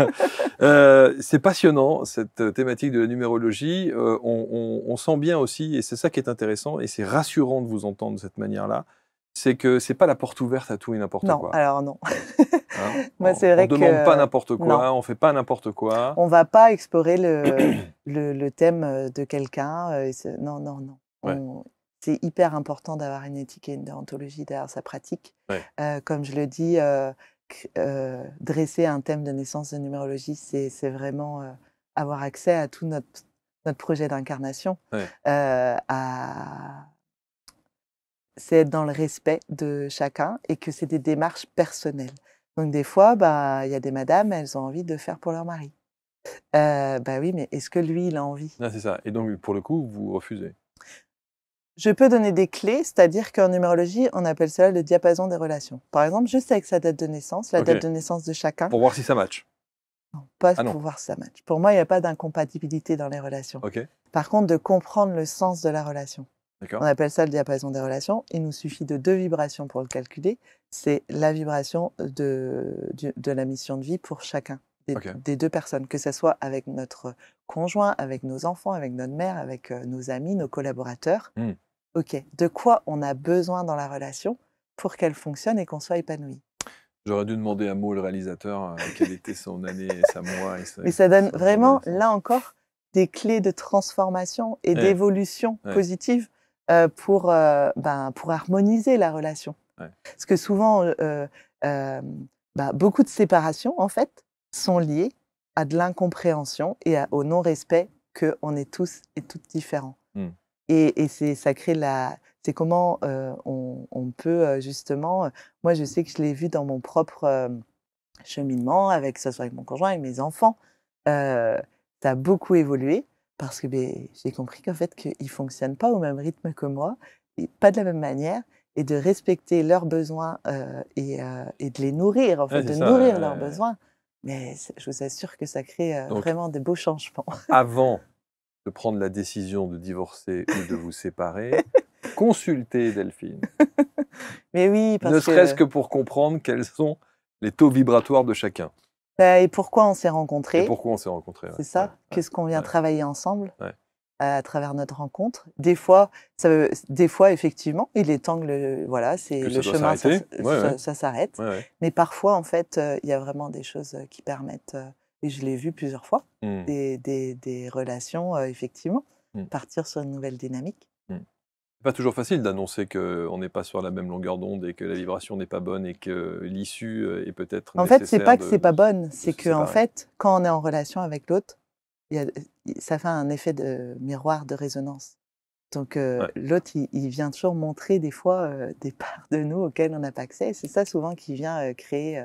Speaker 2: C'est passionnant, cette thématique de la numérologie. On sent bien aussi, et c'est ça qui est intéressant, et c'est rassurant de vous entendre de cette manière-là, c'est que c'est pas la porte ouverte à tout et n'importe
Speaker 1: Non,
Speaker 2: quoi.
Speaker 1: alors non.
Speaker 2: Hein.
Speaker 1: Moi, c'est
Speaker 2: On
Speaker 1: vrai
Speaker 2: demande pas
Speaker 1: que
Speaker 2: n'importe
Speaker 1: non,
Speaker 2: quoi, on fait pas n'importe quoi.
Speaker 1: on va pas explorer le thème de quelqu'un. Non, non, non.
Speaker 2: Ouais,
Speaker 1: C'est hyper important d'avoir une éthique et une déontologie derrière sa pratique.
Speaker 2: ouais,
Speaker 1: Comme je le dis, dresser un thème de naissance de numérologie, c'est vraiment avoir accès à tout notre projet d'incarnation,
Speaker 2: ouais.
Speaker 1: c'est être dans le respect de chacun et que c'est des démarches personnelles. Donc des fois, bah, il y a des madames, elles ont envie de faire pour leur mari. Bah oui, mais est-ce que lui, il a envie?
Speaker 2: Ah, c'est ça. Et donc, pour le coup, vous refusez.
Speaker 1: Je peux donner des clés, c'est-à-dire qu'en numérologie, on appelle cela le diapason des relations. Par exemple, juste avec sa date de naissance, la date
Speaker 2: Ok.
Speaker 1: de naissance de chacun,
Speaker 2: Pour voir si ça match.
Speaker 1: non, pas
Speaker 2: Ah non.
Speaker 1: pour voir si ça match. Pour moi, il n'y a pas d'incompatibilité dans les relations.
Speaker 2: Ok.
Speaker 1: Par contre, de comprendre le sens de la relation. On
Speaker 2: D'accord.
Speaker 1: appelle ça le diapason des relations. Il nous suffit de 2 vibrations pour le calculer. C'est la vibration de la mission de vie pour chacun
Speaker 2: Ok.
Speaker 1: des 2 personnes, que ce soit avec notre conjoint, avec nos enfants, avec notre mère, avec nos amis, nos collaborateurs.
Speaker 2: Hmm.
Speaker 1: OK, de quoi on a besoin dans la relation pour qu'elle fonctionne et qu'on soit épanoui.
Speaker 2: J'aurais dû demander à Mo, le réalisateur, quelle était son année, sa mois et
Speaker 1: Mais ça donne
Speaker 2: son jour de
Speaker 1: vraiment,
Speaker 2: naissance.
Speaker 1: là encore, des clés de transformation et
Speaker 2: Ouais,
Speaker 1: d'évolution
Speaker 2: ouais,
Speaker 1: positive pour harmoniser la relation.
Speaker 2: ouais.
Speaker 1: Parce que souvent, beaucoup de séparations, en fait, sont liées à de l'incompréhension et au non-respect qu'on est tous et toutes différents.
Speaker 2: Hmm.
Speaker 1: Et ça crée c'est comment on peut justement. Moi, je sais que je l'ai vu dans mon propre cheminement, que ce soit avec mon conjoint, avec mes enfants. Ça a beaucoup évolué parce que j'ai compris qu'en fait, qu'ils ne fonctionnent pas au même rythme que moi, et pas de la même manière, et de respecter leurs besoins et de les nourrir, en
Speaker 2: Ouais,
Speaker 1: fait,
Speaker 2: c'est
Speaker 1: de
Speaker 2: ça.
Speaker 1: nourrir leurs besoins. Mais je vous assure que ça crée
Speaker 2: Donc,
Speaker 1: vraiment des beaux changements.
Speaker 2: avant de prendre la décision de divorcer ou de vous séparer, consultez Delphine.
Speaker 1: Mais oui,
Speaker 2: Ne
Speaker 1: parce
Speaker 2: serait-ce
Speaker 1: que
Speaker 2: que pour comprendre quels sont les taux vibratoires de chacun.
Speaker 1: et pourquoi on s'est
Speaker 2: Et
Speaker 1: rencontrés,
Speaker 2: pourquoi on s'est rencontrés. Ouais,
Speaker 1: c'est
Speaker 2: ouais,
Speaker 1: ça?
Speaker 2: ouais,
Speaker 1: Qu'est-ce qu'on vient
Speaker 2: ouais,
Speaker 1: travailler ensemble
Speaker 2: ouais.
Speaker 1: à travers notre rencontre? Des fois, effectivement, il est temps que voilà,
Speaker 2: Que
Speaker 1: c'est le
Speaker 2: ça doit
Speaker 1: chemin,
Speaker 2: s'arrêter. Ouais, ouais,
Speaker 1: ça s'arrête.
Speaker 2: ouais, ouais.
Speaker 1: Mais parfois, en fait, il y a vraiment des choses qui permettent, et je l'ai vu plusieurs fois,
Speaker 2: Hmm,
Speaker 1: des relations, effectivement,
Speaker 2: hmm,
Speaker 1: partir sur une nouvelle dynamique.
Speaker 2: hmm. C'est pas toujours facile d'annoncer qu'on n'est pas sur la même longueur d'onde et que la vibration n'est pas bonne et que l'issue est peut-être
Speaker 1: En fait, c'est
Speaker 2: nécessaire
Speaker 1: pas que c'est pas bonne,
Speaker 2: de
Speaker 1: c'est
Speaker 2: se
Speaker 1: que en
Speaker 2: séparer.
Speaker 1: fait, quand on est en relation avec l'autre, il y a ça fait un effet de miroir, de résonance. Donc
Speaker 2: Ouais,
Speaker 1: l'autre, il vient toujours montrer des fois, des parts de nous auxquelles on n'a pas accès. C'est ça souvent qui vient, créer,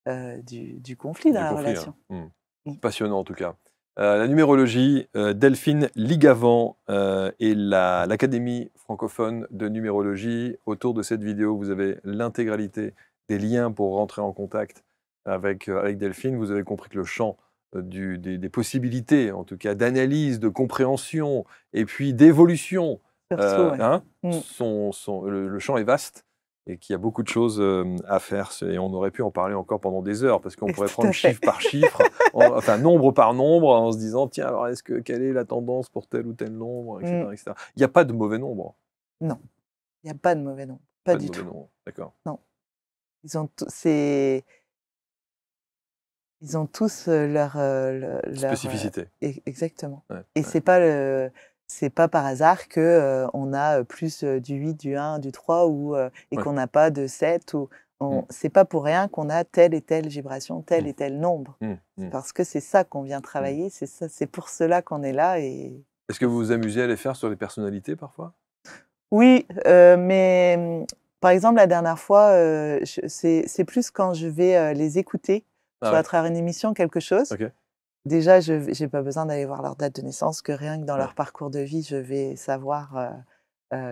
Speaker 1: du conflit dans
Speaker 2: du
Speaker 1: la
Speaker 2: conflit. Hein.
Speaker 1: relation.
Speaker 2: Hmm.
Speaker 1: Mmh.
Speaker 2: Passionnant en tout cas. La numérologie, Delphine Ligavant et l'Académie francophone de numérologie. Autour de cette vidéo, vous avez l'intégralité des liens pour rentrer en contact avec Delphine. Vous avez compris que le champ des possibilités, en tout cas d'analyse, de compréhension et puis d'évolution,
Speaker 1: Surtout, ouais.
Speaker 2: hein,
Speaker 1: Mmh.
Speaker 2: le champ est vaste et qu'il y a beaucoup de choses à faire. Et on aurait pu en parler encore pendant des heures, parce qu'on
Speaker 1: Et
Speaker 2: pourrait
Speaker 1: tout
Speaker 2: prendre
Speaker 1: à fait.
Speaker 2: chiffre par chiffre, enfin nombre par nombre, en se disant, tiens, alors quelle est la tendance pour tel ou tel nombre, etc.
Speaker 1: Mmh.
Speaker 2: etc. Il n'y a pas de mauvais nombre.
Speaker 1: Non, il y a pas de mauvais nom, pas
Speaker 2: Pas de
Speaker 1: du
Speaker 2: mauvais
Speaker 1: tout.
Speaker 2: nombre, d'accord.
Speaker 1: Non. Ils ont tous ils ont tous, leur,
Speaker 2: Spécificité.
Speaker 1: exactement.
Speaker 2: Ouais,
Speaker 1: Et
Speaker 2: ouais.
Speaker 1: c'est pas par hasard que, on a, plus, du 8, du 1, du 3 ou, et
Speaker 2: Ouais.
Speaker 1: qu'on n'a pas de 7 ou
Speaker 2: Mm,
Speaker 1: c'est pas pour rien qu'on a telle et telle vibration, tel
Speaker 2: mm,
Speaker 1: et tel nombre.
Speaker 2: mm,
Speaker 1: C'est
Speaker 2: mm,
Speaker 1: parce que c'est ça qu'on vient
Speaker 2: mm.
Speaker 1: travailler, c'est pour cela qu'on est là
Speaker 2: Est-ce que vous vous amusez à les faire sur les personnalités parfois?
Speaker 1: oui, mais par exemple, la dernière fois, c'est plus quand je vais, les écouter,
Speaker 2: Ah
Speaker 1: soit à
Speaker 2: ouais,
Speaker 1: travers une émission, quelque chose.
Speaker 2: ok.
Speaker 1: Déjà, j'ai pas besoin d'aller voir leur date de naissance, que rien que dans
Speaker 2: Ouais,
Speaker 1: leur parcours de vie, je vais savoir,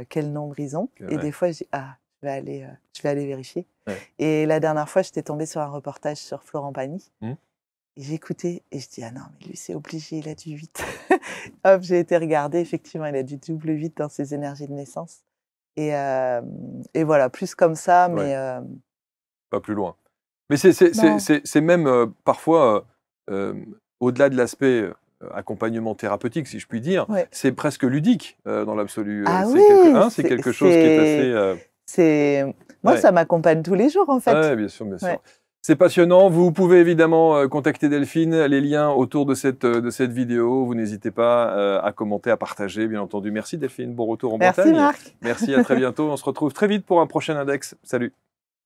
Speaker 1: quel nombre ils ont et
Speaker 2: ouais,
Speaker 1: des fois, je dis: «Ah, je vais aller vérifier»
Speaker 2: ouais.
Speaker 1: et la dernière fois, j'étais tombée sur un reportage sur Florent Pagny
Speaker 2: Mm.
Speaker 1: et j'ai écouté et je dis: «Ah non, mais lui, c'est obligé, il a du 8». Hop, j'ai été regarder, effectivement, il a du double 8 dans ses énergies de naissance et voilà, plus comme ça,
Speaker 2: Ouais,
Speaker 1: mais
Speaker 2: pas plus loin. Mais
Speaker 1: Non.
Speaker 2: c'est même parfois, au-delà de l'aspect accompagnement thérapeutique, si je puis dire,
Speaker 1: Ouais.
Speaker 2: c'est presque ludique dans l'absolu.
Speaker 1: Ah
Speaker 2: C'est quelque,
Speaker 1: oui,
Speaker 2: hein, c'est quelque chose qui est assez.
Speaker 1: moi,
Speaker 2: Ouais.
Speaker 1: ça m'accompagne tous les jours, en
Speaker 2: Ouais,
Speaker 1: fait.
Speaker 2: bien sûr, bien sûr.
Speaker 1: Ouais.
Speaker 2: C'est passionnant. Vous pouvez évidemment contacter Delphine. Les liens autour de cette vidéo. Vous n'hésitez pas à commenter, à partager, bien entendu. Merci Delphine. Bon retour en
Speaker 1: Merci,
Speaker 2: Bretagne.
Speaker 1: Marc.
Speaker 2: Merci, à très bientôt. On se retrouve très vite pour un prochain index. Salut.